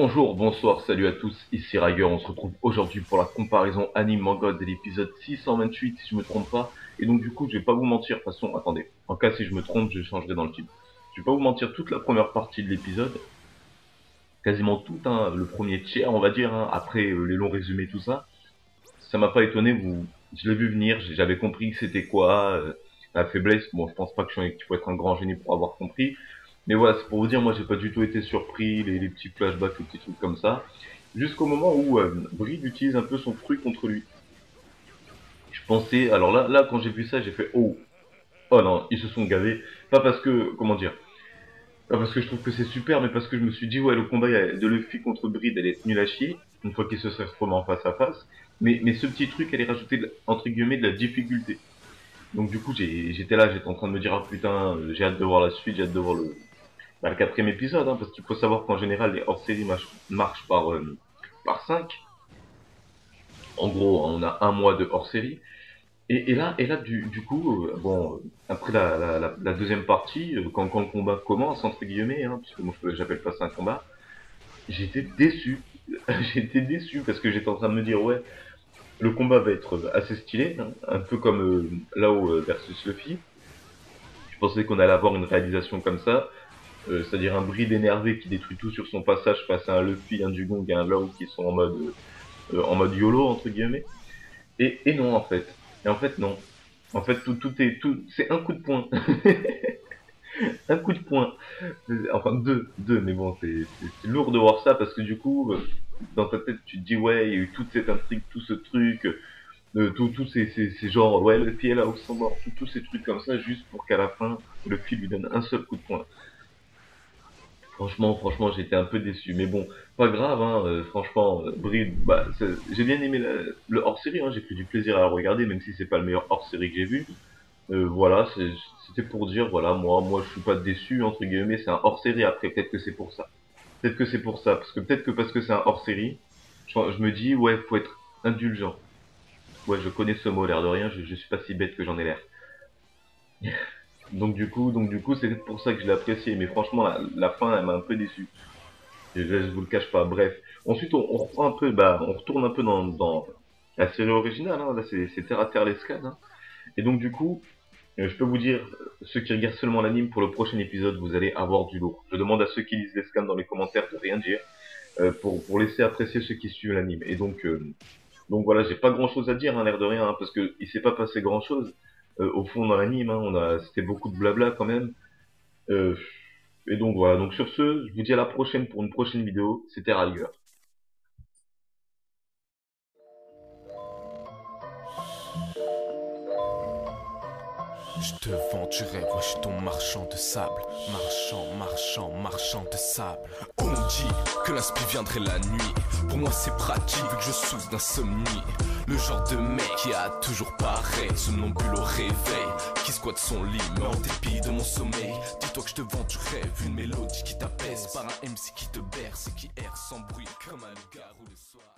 Bonjour, bonsoir, salut à tous, ici Rager, on se retrouve aujourd'hui pour la comparaison anime-manga de l'épisode 628 si je me trompe pas, et donc du coup je vais pas vous mentir, de toute façon, attendez, en cas si je me trompe, je changerai dans le titre. Je vais pas vous mentir, toute la première partie de l'épisode, quasiment tout, hein, le premier tiers on va dire, hein, après les longs résumés tout ça, ça m'a pas étonné, je l'ai vu venir, j'avais compris que c'était quoi, la faiblesse, bon je pense pas qu'il faut être un grand génie pour avoir compris, mais voilà, c'est pour vous dire, moi j'ai pas du tout été surpris, les petits flashbacks, les petits trucs comme ça, jusqu'au moment où Bride utilise un peu son fruit contre lui. Je pensais, alors là quand j'ai vu ça, j'ai fait oh non, ils se sont gavés, pas parce que, comment dire, pas parce que je trouve que c'est super, mais parce que je me suis dit, ouais, le combat de Luffy contre Bride, elle est nulle à chier, une fois qu'ils se seraient retrouvés en face à face, mais ce petit truc, elle est rajouté, entre guillemets, de la difficulté. Donc du coup, j'étais là, j'étais en train de me dire, ah putain, j'ai hâte de voir la suite, j'ai hâte de voir le quatrième épisode, hein, parce qu'il faut savoir qu'en général, les hors-séries marchent par 5. En gros, on a un mois de hors-série. Et là, du coup, après la deuxième partie, quand le combat commence, entre guillemets, hein, puisque moi j'appelle pas ça un combat, j'étais déçu. J'étais déçu parce que j'étais en train de me dire, ouais, le combat va être assez stylé, hein, un peu comme Lao versus Luffy. Je pensais qu'on allait avoir une réalisation comme ça, c'est-à-dire un Bride énervé qui détruit tout sur son passage face à un Luffy, un Dugong et un Lao qui sont en mode YOLO, entre guillemets. Et non, en fait. Et en fait, non. En fait, c'est un coup de poing. Un coup de poing. Enfin, deux, mais bon, c'est lourd de voir ça parce que du coup, dans ta tête, tu te dis, ouais, il y a eu toute cette intrigue, tout ce truc, tous ces genres, ouais, le pied là au sang mort, tous ces trucs comme ça, juste pour qu'à la fin, le fil lui donne un seul coup de poing. Franchement, j'étais un peu déçu. Mais bon, pas grave, hein, franchement, Bride, bah, j'ai bien aimé le hors-série, hein, j'ai pris du plaisir à le regarder, même si c'est pas le meilleur hors-série que j'ai vu. Voilà, c'était pour dire, voilà, moi, je suis pas déçu, entre guillemets, c'est un hors-série, après, peut-être que c'est pour ça. Peut-être que c'est pour ça, peut-être que parce que c'est un hors-série, je me dis, ouais, faut être indulgent. Ouais, je connais ce mot, l'air de rien, je suis pas si bête que j'en ai l'air. Donc du coup, c'est pour ça que je l'ai apprécié, mais franchement, la fin, elle m'a un peu déçu. Je vous le cache pas. Bref. Ensuite, on reprend un peu, on retourne un peu dans la série originale. Hein. Là, c'est Terre à Terre l'esclave. Hein. Et donc, du coup, je peux vous dire, ceux qui regardent seulement l'anime, pour le prochain épisode, vous allez avoir du lourd. Je demande à ceux qui lisent les scans dans les commentaires de rien dire, pour laisser apprécier ceux qui suivent l'anime. Et donc voilà, j'ai pas grand chose à dire, hein, l'air de rien, hein, parce que il s'est pas passé grand chose. Au fond, dans l'anime, hein, c'était beaucoup de blabla quand même. Euh, et donc voilà, donc sur ce, je vous dis à la prochaine pour une prochaine vidéo. C'était Ralger. Je te vendurai, moi je suis ton marchand de sable. Marchand de sable. On dit que l'inspi viendrait la nuit. Pour moi c'est pratique vu que je souffre d'insomnie. Le genre de mec qui a toujours pareil, somnambule au réveil, qui squatte son lit, mais en dépit de mon sommeil. Dis-toi que je te vends du rêve, une mélodie qui t'apaise, par un MC qui te berce et qui erre sans bruit, comme un loup-garou le soir.